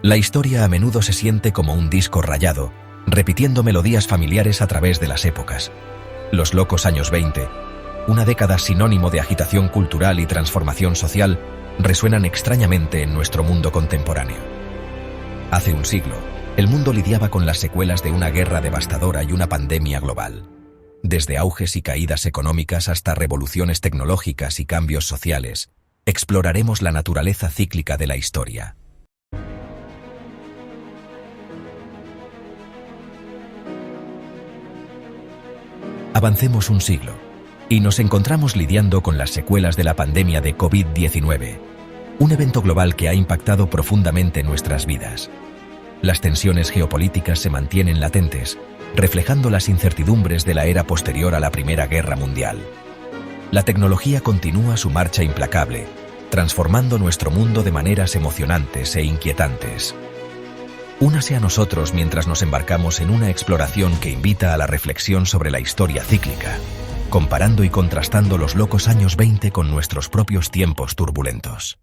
La historia a menudo se siente como un disco rayado, repitiendo melodías familiares a través de las épocas. Los locos años 20, una década sinónimo de agitación cultural y transformación social, resuenan extrañamente en nuestro mundo contemporáneo. Hace un siglo, el mundo lidiaba con las secuelas de una guerra devastadora y una pandemia global. Desde auges y caídas económicas hasta revoluciones tecnológicas y cambios sociales, exploraremos la naturaleza cíclica de la historia. Avancemos un siglo, y nos encontramos lidiando con las secuelas de la pandemia de COVID-19, un evento global que ha impactado profundamente nuestras vidas. Las tensiones geopolíticas se mantienen latentes, reflejando las incertidumbres de la era posterior a la Primera Guerra Mundial. La tecnología continúa su marcha implacable, transformando nuestro mundo de maneras emocionantes e inquietantes. Únase a nosotros mientras nos embarcamos en una exploración que invita a la reflexión sobre la historia cíclica, comparando y contrastando los locos años 20 con nuestros propios tiempos turbulentos.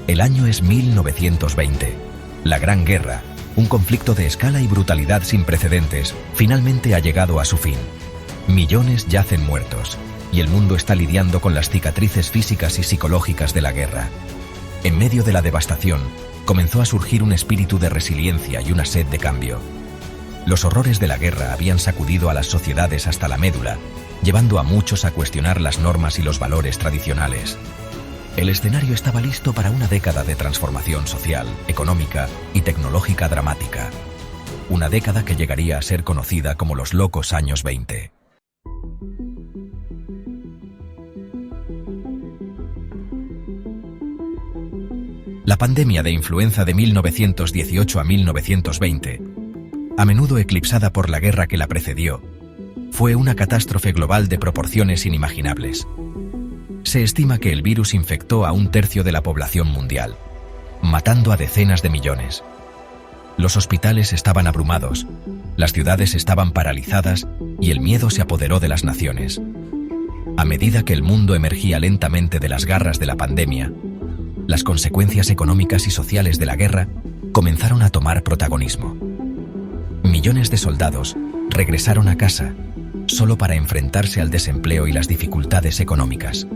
El año es 1920. La Gran Guerra, un conflicto de escala y brutalidad sin precedentes, finalmente ha llegado a su fin. Millones yacen muertos, y el mundo está lidiando con las cicatrices físicas y psicológicas de la guerra. En medio de la devastación, comenzó a surgir un espíritu de resiliencia y una sed de cambio. Los horrores de la guerra habían sacudido a las sociedades hasta la médula, llevando a muchos a cuestionar las normas y los valores tradicionales. El escenario estaba listo para una década de transformación social, económica y tecnológica dramática. Una década que llegaría a ser conocida como los locos años 20. La pandemia de influenza de 1918 a 1920, a menudo eclipsada por la guerra que la precedió, fue una catástrofe global de proporciones inimaginables. Se estima que el virus infectó a 1/3 de la población mundial, matando a decenas de millones. Los hospitales estaban abrumados, las ciudades estaban paralizadas y el miedo se apoderó de las naciones. A medida que el mundo emergía lentamente de las garras de la pandemia, las consecuencias económicas y sociales de la guerra comenzaron a tomar protagonismo. Millones de soldados regresaron a casa solo para enfrentarse al desempleo y las dificultades económicas.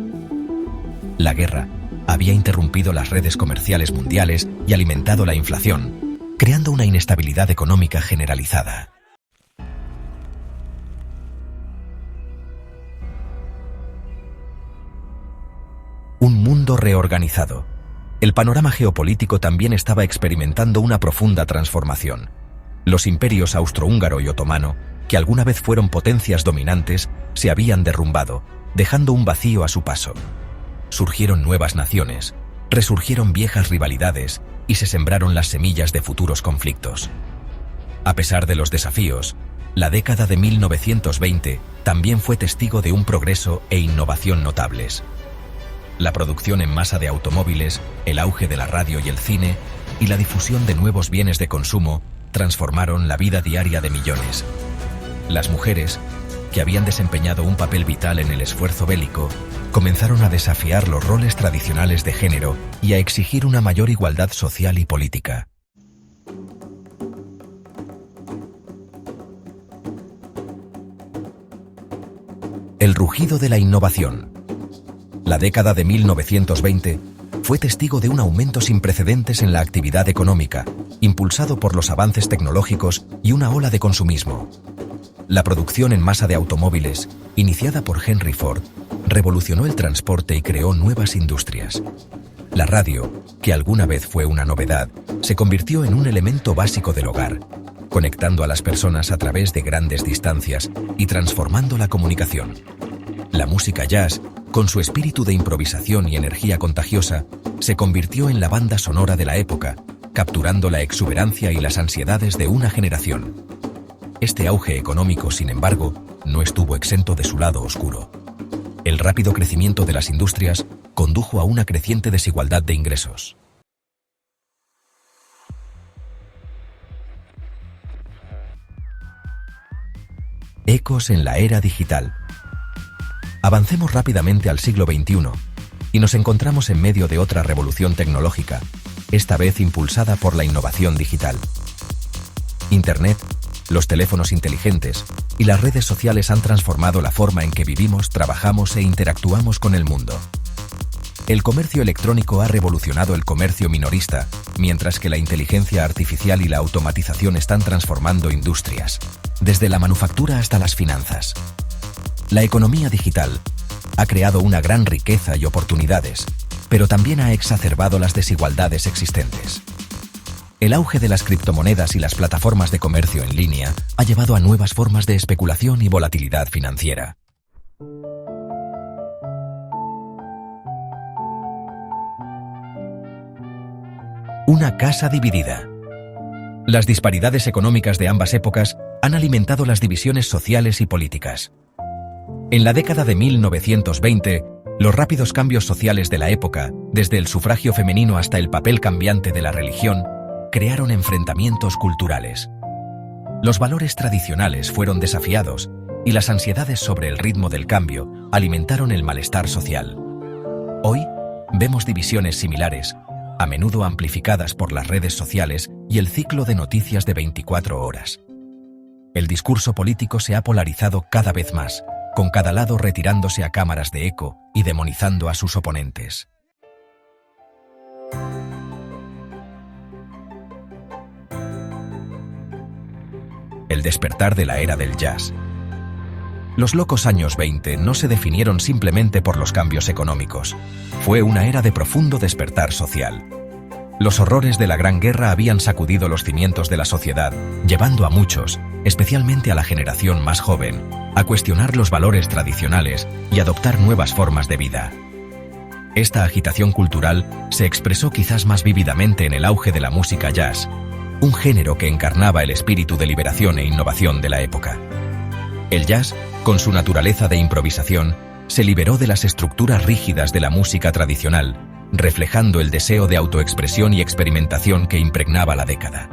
La guerra había interrumpido las redes comerciales mundiales y alimentado la inflación, creando una inestabilidad económica generalizada. Un mundo reorganizado. El panorama geopolítico también estaba experimentando una profunda transformación. Los imperios austrohúngaro y otomano, que alguna vez fueron potencias dominantes, se habían derrumbado, dejando un vacío a su paso. Surgieron nuevas naciones, resurgieron viejas rivalidades y se sembraron las semillas de futuros conflictos. A pesar de los desafíos, la década de 1920 también fue testigo de un progreso e innovación notables. La producción en masa de automóviles, el auge de la radio y el cine y la difusión de nuevos bienes de consumo transformaron la vida diaria de millones. Las mujeres, que habían desempeñado un papel vital en el esfuerzo bélico, comenzaron a desafiar los roles tradicionales de género y a exigir una mayor igualdad social y política. El rugido de la innovación. La década de 1920 fue testigo de un aumento sin precedentes en la actividad económica, impulsado por los avances tecnológicos y una ola de consumismo. La producción en masa de automóviles, iniciada por Henry Ford, revolucionó el transporte y creó nuevas industrias. La radio, que alguna vez fue una novedad, se convirtió en un elemento básico del hogar, conectando a las personas a través de grandes distancias y transformando la comunicación. La música jazz, con su espíritu de improvisación y energía contagiosa, se convirtió en la banda sonora de la época, capturando la exuberancia y las ansiedades de una generación. Este auge económico, sin embargo, no estuvo exento de su lado oscuro. El rápido crecimiento de las industrias condujo a una creciente desigualdad de ingresos. Ecos en la era digital. Avancemos rápidamente al siglo XXI y nos encontramos en medio de otra revolución tecnológica, esta vez impulsada por la innovación digital. Internet, los teléfonos inteligentes y las redes sociales han transformado la forma en que vivimos, trabajamos e interactuamos con el mundo. El comercio electrónico ha revolucionado el comercio minorista, mientras que la inteligencia artificial y la automatización están transformando industrias, desde la manufactura hasta las finanzas. La economía digital ha creado una gran riqueza y oportunidades, pero también ha exacerbado las desigualdades existentes. El auge de las criptomonedas y las plataformas de comercio en línea ha llevado a nuevas formas de especulación y volatilidad financiera. Una casa dividida. Las disparidades económicas de ambas épocas han alimentado las divisiones sociales y políticas. En la década de 1920, los rápidos cambios sociales de la época, desde el sufragio femenino hasta el papel cambiante de la religión, crearon enfrentamientos culturales. Los valores tradicionales fueron desafiados y las ansiedades sobre el ritmo del cambio alimentaron el malestar social. Hoy, vemos divisiones similares, a menudo amplificadas por las redes sociales y el ciclo de noticias de 24 horas. El discurso político se ha polarizado cada vez más, con cada lado retirándose a cámaras de eco y demonizando a sus oponentes. El despertar de la era del jazz. Los locos años 20 no se definieron simplemente por los cambios económicos. Fue una era de profundo despertar social. Los horrores de la Gran Guerra habían sacudido los cimientos de la sociedad, llevando a muchos, especialmente a la generación más joven, a cuestionar los valores tradicionales y adoptar nuevas formas de vida. Esta agitación cultural se expresó quizás más vívidamente en el auge de la música jazz, un género que encarnaba el espíritu de liberación e innovación de la época. El jazz, con su naturaleza de improvisación, se liberó de las estructuras rígidas de la música tradicional, reflejando el deseo de autoexpresión y experimentación que impregnaba la década.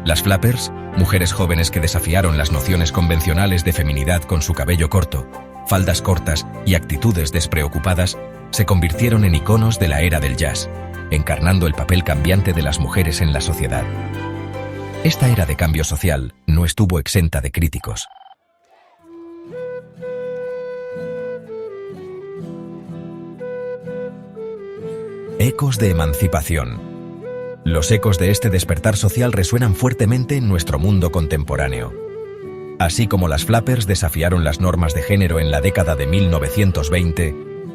Las flappers, mujeres jóvenes que desafiaron las nociones convencionales de feminidad con su cabello corto, faldas cortas y actitudes despreocupadas, se convirtieron en iconos de la era del jazz, encarnando el papel cambiante de las mujeres en la sociedad. Esta era de cambio social no estuvo exenta de críticos. Ecos de emancipación. Los ecos de este despertar social resuenan fuertemente en nuestro mundo contemporáneo. Así como las flappers desafiaron las normas de género en la década de 1920,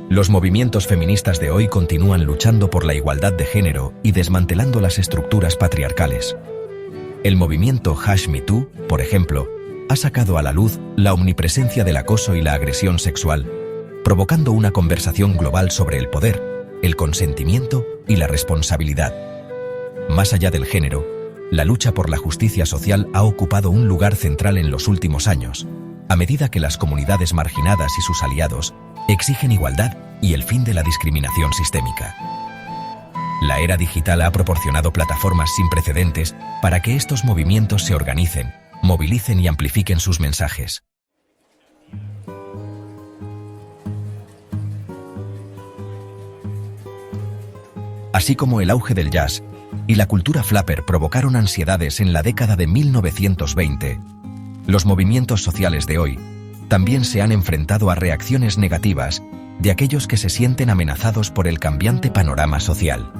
los movimientos feministas de hoy continúan luchando por la igualdad de género y desmantelando las estructuras patriarcales. El movimiento #MeToo, por ejemplo, ha sacado a la luz la omnipresencia del acoso y la agresión sexual, provocando una conversación global sobre el poder, el consentimiento y la responsabilidad. Más allá del género, la lucha por la justicia social ha ocupado un lugar central en los últimos años, a medida que las comunidades marginadas y sus aliados exigen igualdad y el fin de la discriminación sistémica. La era digital ha proporcionado plataformas sin precedentes para que estos movimientos se organicen, movilicen y amplifiquen sus mensajes. Así como el auge del jazz y la cultura flapper provocaron ansiedades en la década de 1920, los movimientos sociales de hoy también se han enfrentado a reacciones negativas de aquellos que se sienten amenazados por el cambiante panorama social.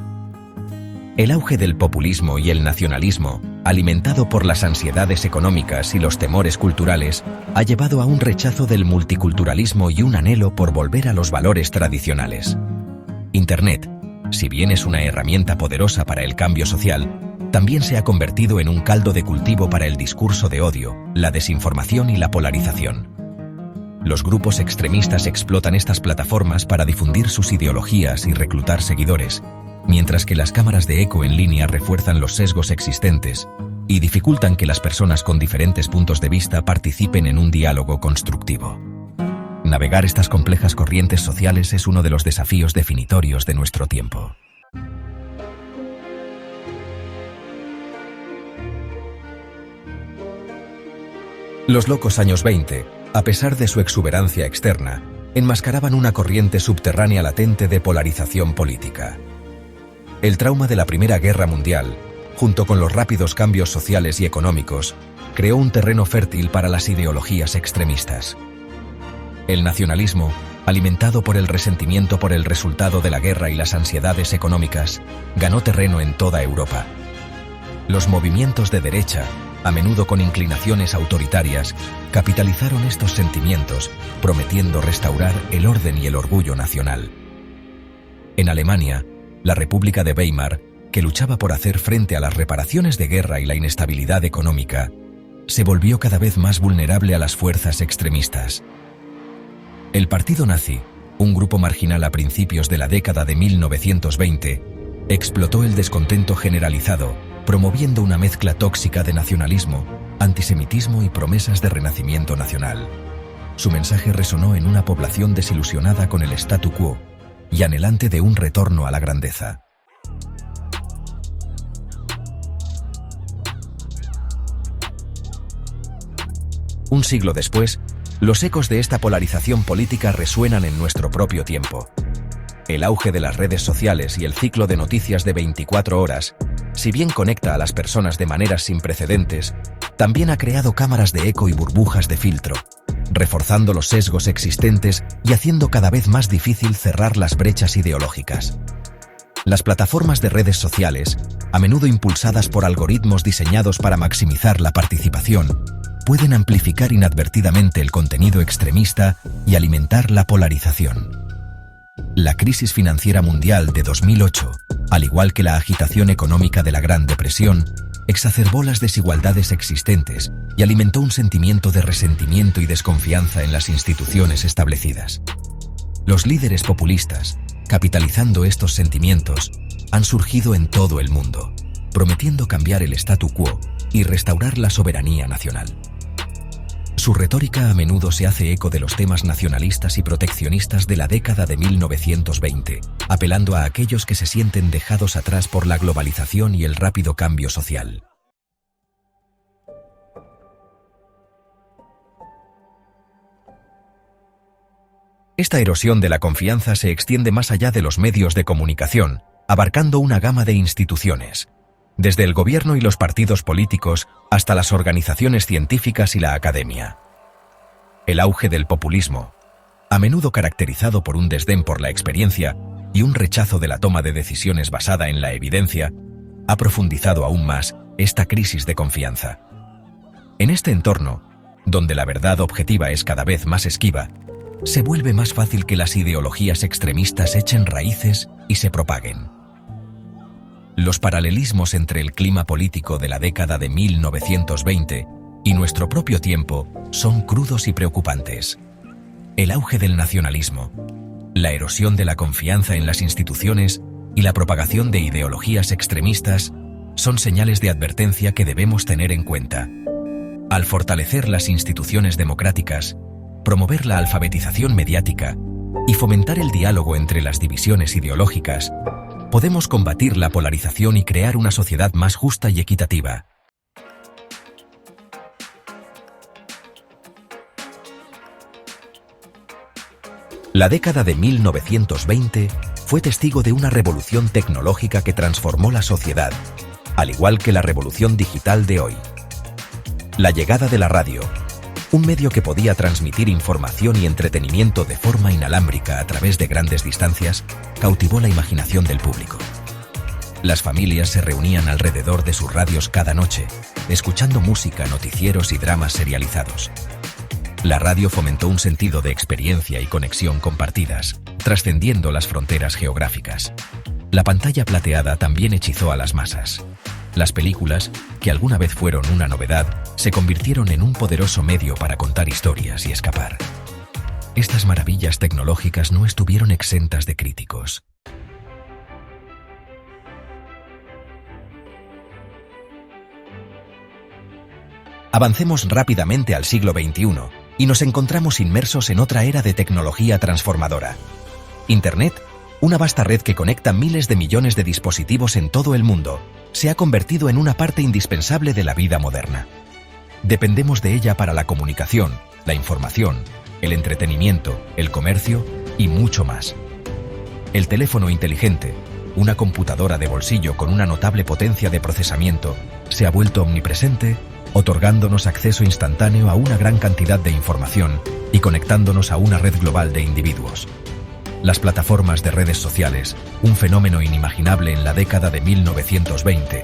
El auge del populismo y el nacionalismo, alimentado por las ansiedades económicas y los temores culturales, ha llevado a un rechazo del multiculturalismo y un anhelo por volver a los valores tradicionales. Internet, si bien es una herramienta poderosa para el cambio social, también se ha convertido en un caldo de cultivo para el discurso de odio, la desinformación y la polarización. Los grupos extremistas explotan estas plataformas para difundir sus ideologías y reclutar seguidores, mientras que las cámaras de eco en línea refuerzan los sesgos existentes y dificultan que las personas con diferentes puntos de vista participen en un diálogo constructivo. Navegar estas complejas corrientes sociales es uno de los desafíos definitorios de nuestro tiempo. Los locos años 20, a pesar de su exuberancia externa, enmascaraban una corriente subterránea latente de polarización política. El trauma de la Primera Guerra Mundial, junto con los rápidos cambios sociales y económicos, creó un terreno fértil para las ideologías extremistas. El nacionalismo, alimentado por el resentimiento por el resultado de la guerra y las ansiedades económicas, ganó terreno en toda Europa. Los movimientos de derecha, a menudo con inclinaciones autoritarias, capitalizaron estos sentimientos, prometiendo restaurar el orden y el orgullo nacional. En Alemania, la República de Weimar, que luchaba por hacer frente a las reparaciones de guerra y la inestabilidad económica, se volvió cada vez más vulnerable a las fuerzas extremistas. El partido nazi, un grupo marginal a principios de la década de 1920, explotó el descontento generalizado, promoviendo una mezcla tóxica de nacionalismo, antisemitismo y promesas de renacimiento nacional. Su mensaje resonó en una población desilusionada con el statu quo y anhelante de un retorno a la grandeza. Un siglo después, los ecos de esta polarización política resuenan en nuestro propio tiempo. El auge de las redes sociales y el ciclo de noticias de 24 horas, si bien conecta a las personas de maneras sin precedentes, también ha creado cámaras de eco y burbujas de filtro, reforzando los sesgos existentes y haciendo cada vez más difícil cerrar las brechas ideológicas. Las plataformas de redes sociales, a menudo impulsadas por algoritmos diseñados para maximizar la participación, pueden amplificar inadvertidamente el contenido extremista y alimentar la polarización. La crisis financiera mundial de 2008, al igual que la agitación económica de la Gran Depresión, exacerbó las desigualdades existentes y alimentó un sentimiento de resentimiento y desconfianza en las instituciones establecidas. Los líderes populistas, capitalizando estos sentimientos, han surgido en todo el mundo, prometiendo cambiar el statu quo y restaurar la soberanía nacional. Su retórica a menudo se hace eco de los temas nacionalistas y proteccionistas de la década de 1920, apelando a aquellos que se sienten dejados atrás por la globalización y el rápido cambio social. Esta erosión de la confianza se extiende más allá de los medios de comunicación, abarcando una gama de instituciones, desde el gobierno y los partidos políticos hasta las organizaciones científicas y la academia. El auge del populismo, a menudo caracterizado por un desdén por la experiencia y un rechazo de la toma de decisiones basada en la evidencia, ha profundizado aún más esta crisis de confianza. En este entorno, donde la verdad objetiva es cada vez más esquiva, se vuelve más fácil que las ideologías extremistas echen raíces y se propaguen. Los paralelismos entre el clima político de la década de 1920 y nuestro propio tiempo son crudos y preocupantes. El auge del nacionalismo, la erosión de la confianza en las instituciones y la propagación de ideologías extremistas son señales de advertencia que debemos tener en cuenta. Al fortalecer las instituciones democráticas, promover la alfabetización mediática y fomentar el diálogo entre las divisiones ideológicas, podemos combatir la polarización y crear una sociedad más justa y equitativa. La década de 1920 fue testigo de una revolución tecnológica que transformó la sociedad, al igual que la revolución digital de hoy. La llegada de la radio, un medio que podía transmitir información y entretenimiento de forma inalámbrica a través de grandes distancias, cautivó la imaginación del público. Las familias se reunían alrededor de sus radios cada noche, escuchando música, noticieros y dramas serializados. La radio fomentó un sentido de experiencia y conexión compartidas, trascendiendo las fronteras geográficas. La pantalla plateada también hechizó a las masas. Las películas, que alguna vez fueron una novedad, se convirtieron en un poderoso medio para contar historias y escapar. Estas maravillas tecnológicas no estuvieron exentas de críticos. Avancemos rápidamente al siglo XXI y nos encontramos inmersos en otra era de tecnología transformadora. Internet, una vasta red que conecta miles de millones de dispositivos en todo el mundo, se ha convertido en una parte indispensable de la vida moderna. Dependemos de ella para la comunicación, la información, el entretenimiento, el comercio y mucho más. El teléfono inteligente, una computadora de bolsillo con una notable potencia de procesamiento, se ha vuelto omnipresente, otorgándonos acceso instantáneo a una gran cantidad de información y conectándonos a una red global de individuos. Las plataformas de redes sociales, un fenómeno inimaginable en la década de 1920,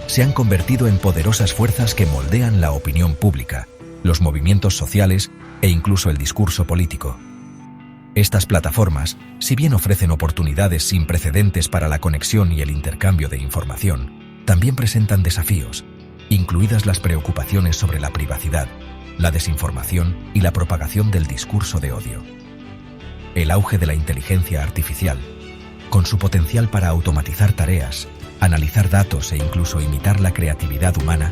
se han convertido en poderosas fuerzas que moldean la opinión pública, los movimientos sociales e incluso el discurso político. Estas plataformas, si bien ofrecen oportunidades sin precedentes para la conexión y el intercambio de información, también presentan desafíos, incluidas las preocupaciones sobre la privacidad, la desinformación y la propagación del discurso de odio. El auge de la inteligencia artificial, con su potencial para automatizar tareas, analizar datos e incluso imitar la creatividad humana,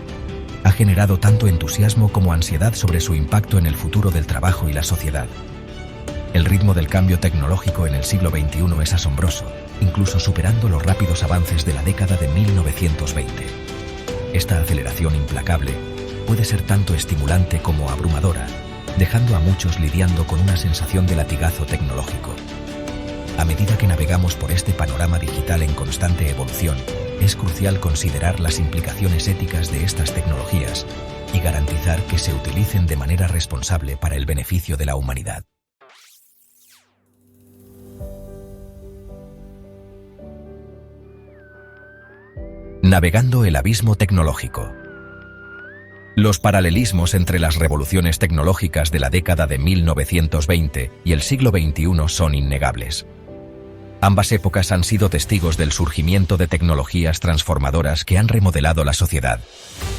ha generado tanto entusiasmo como ansiedad sobre su impacto en el futuro del trabajo y la sociedad. El ritmo del cambio tecnológico en el siglo XXI es asombroso, incluso superando los rápidos avances de la década de 1920. Esta aceleración implacable puede ser tanto estimulante como abrumadora, dejando a muchos lidiando con una sensación de latigazo tecnológico. A medida que navegamos por este panorama digital en constante evolución, es crucial considerar las implicaciones éticas de estas tecnologías y garantizar que se utilicen de manera responsable para el beneficio de la humanidad. Navegando el abismo tecnológico. Los paralelismos entre las revoluciones tecnológicas de la década de 1920 y el siglo XXI son innegables. Ambas épocas han sido testigos del surgimiento de tecnologías transformadoras que han remodelado la sociedad,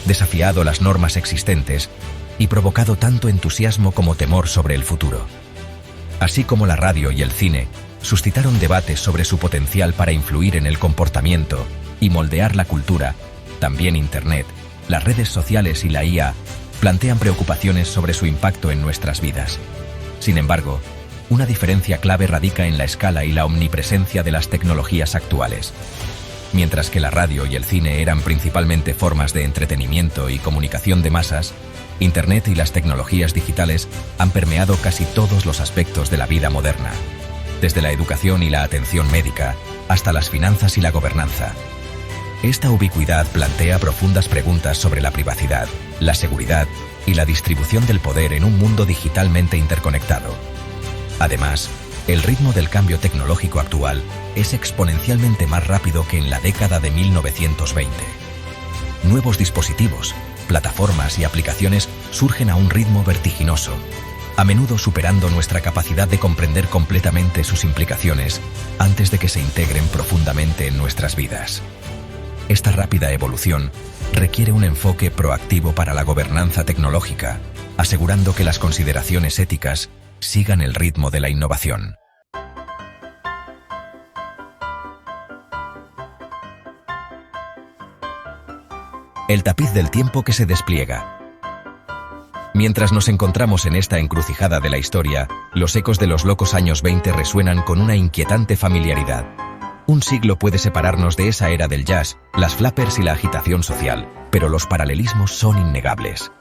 desafiado las normas existentes y provocado tanto entusiasmo como temor sobre el futuro. Así como la radio y el cine suscitaron debates sobre su potencial para influir en el comportamiento y moldear la cultura, también Internet, las redes sociales y la IA plantean preocupaciones sobre su impacto en nuestras vidas. Sin embargo, una diferencia clave radica en la escala y la omnipresencia de las tecnologías actuales. Mientras que la radio y el cine eran principalmente formas de entretenimiento y comunicación de masas, Internet y las tecnologías digitales han permeado casi todos los aspectos de la vida moderna, desde la educación y la atención médica hasta las finanzas y la gobernanza. Esta ubicuidad plantea profundas preguntas sobre la privacidad, la seguridad y la distribución del poder en un mundo digitalmente interconectado. Además, el ritmo del cambio tecnológico actual es exponencialmente más rápido que en la década de 1920. Nuevos dispositivos, plataformas y aplicaciones surgen a un ritmo vertiginoso, a menudo superando nuestra capacidad de comprender completamente sus implicaciones antes de que se integren profundamente en nuestras vidas. Esta rápida evolución requiere un enfoque proactivo para la gobernanza tecnológica, asegurando que las consideraciones éticas sigan el ritmo de la innovación. El tapiz del tiempo que se despliega. Mientras nos encontramos en esta encrucijada de la historia, los ecos de los locos años 20 resuenan con una inquietante familiaridad. Un siglo puede separarnos de esa era del jazz, las flappers y la agitación social, pero los paralelismos son innegables.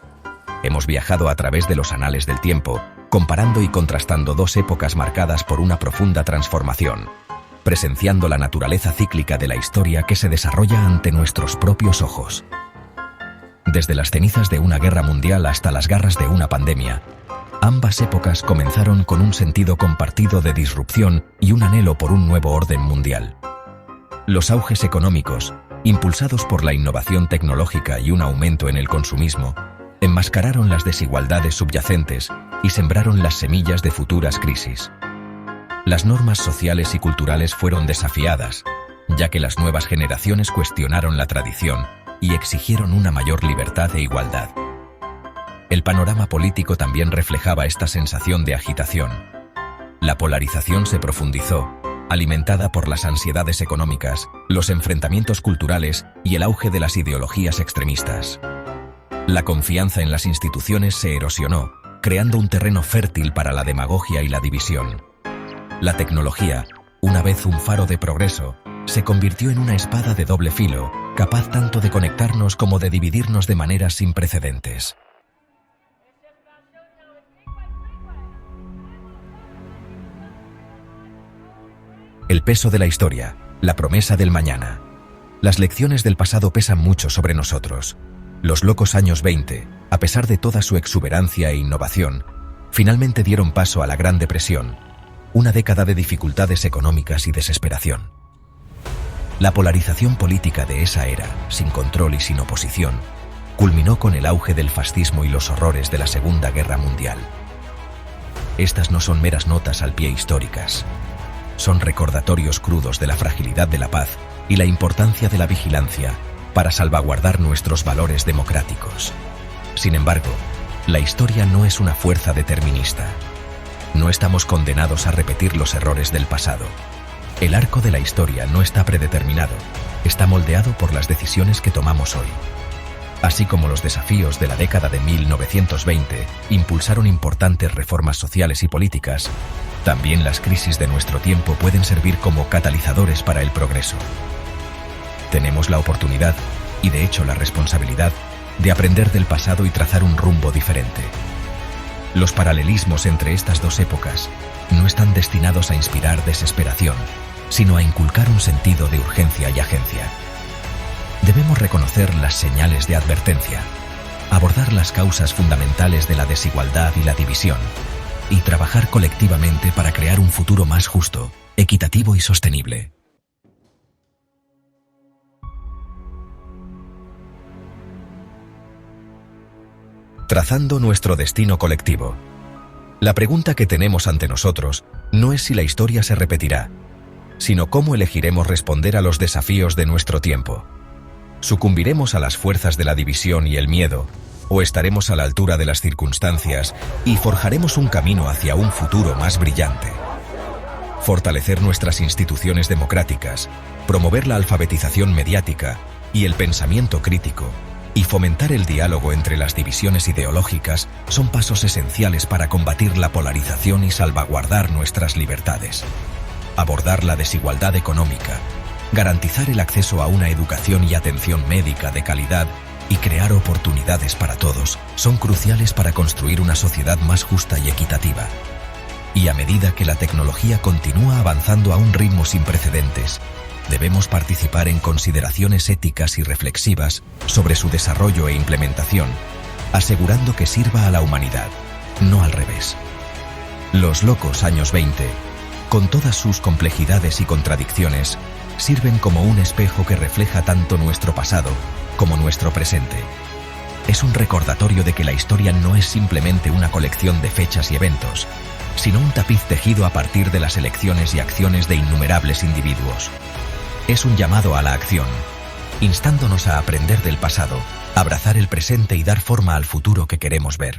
Hemos viajado a través de los anales del tiempo, comparando y contrastando dos épocas marcadas por una profunda transformación, presenciando la naturaleza cíclica de la historia que se desarrolla ante nuestros propios ojos. Desde las cenizas de una guerra mundial hasta las garras de una pandemia, ambas épocas comenzaron con un sentido compartido de disrupción y un anhelo por un nuevo orden mundial. Los auges económicos, impulsados por la innovación tecnológica y un aumento en el consumismo, enmascararon las desigualdades subyacentes y sembraron las semillas de futuras crisis. Las normas sociales y culturales fueron desafiadas, ya que las nuevas generaciones cuestionaron la tradición y exigieron una mayor libertad e igualdad. El panorama político también reflejaba esta sensación de agitación. La polarización se profundizó, alimentada por las ansiedades económicas, los enfrentamientos culturales y el auge de las ideologías extremistas. La confianza en las instituciones se erosionó, creando un terreno fértil para la demagogia y la división. La tecnología, una vez un faro de progreso, se convirtió en una espada de doble filo, capaz tanto de conectarnos como de dividirnos de maneras sin precedentes. El peso de la historia, la promesa del mañana. Las lecciones del pasado pesan mucho sobre nosotros. Los locos años 20, a pesar de toda su exuberancia e innovación, finalmente dieron paso a la Gran Depresión, una década de dificultades económicas y desesperación. La polarización política de esa era, sin control y sin oposición, culminó con el auge del fascismo y los horrores de la Segunda Guerra Mundial. Estas no son meras notas al pie históricas. Son recordatorios crudos de la fragilidad de la paz y la importancia de la vigilancia para salvaguardar nuestros valores democráticos. Sin embargo, la historia no es una fuerza determinista. No estamos condenados a repetir los errores del pasado. El arco de la historia no está predeterminado, está moldeado por las decisiones que tomamos hoy. Así como los desafíos de la década de 1920 impulsaron importantes reformas sociales y políticas, también las crisis de nuestro tiempo pueden servir como catalizadores para el progreso. Tenemos la oportunidad, y de hecho la responsabilidad, de aprender del pasado y trazar un rumbo diferente. Los paralelismos entre estas dos épocas no están destinados a inspirar desesperación, sino a inculcar un sentido de urgencia y agencia. Debemos reconocer las señales de advertencia, abordar las causas fundamentales de la desigualdad y la división, y trabajar colectivamente para crear un futuro más justo, equitativo y sostenible. Trazando nuestro destino colectivo. La pregunta que tenemos ante nosotros no es si la historia se repetirá, sino cómo elegiremos responder a los desafíos de nuestro tiempo. ¿Sucumbiremos a las fuerzas de la división y el miedo, o estaremos a la altura de las circunstancias y forjaremos un camino hacia un futuro más brillante? Fortalecer nuestras instituciones democráticas, promover la alfabetización mediática y el pensamiento crítico, y fomentar el diálogo entre las divisiones ideológicas son pasos esenciales para combatir la polarización y salvaguardar nuestras libertades. Abordar la desigualdad económica, garantizar el acceso a una educación y atención médica de calidad y crear oportunidades para todos son cruciales para construir una sociedad más justa y equitativa. Y a medida que la tecnología continúa avanzando a un ritmo sin precedentes, debemos participar en consideraciones éticas y reflexivas sobre su desarrollo e implementación, asegurando que sirva a la humanidad, no al revés. Los locos años 20, con todas sus complejidades y contradicciones, sirven como un espejo que refleja tanto nuestro pasado como nuestro presente. Es un recordatorio de que la historia no es simplemente una colección de fechas y eventos, sino un tapiz tejido a partir de las elecciones y acciones de innumerables individuos. Es un llamado a la acción, instándonos a aprender del pasado, abrazar el presente y dar forma al futuro que queremos ver.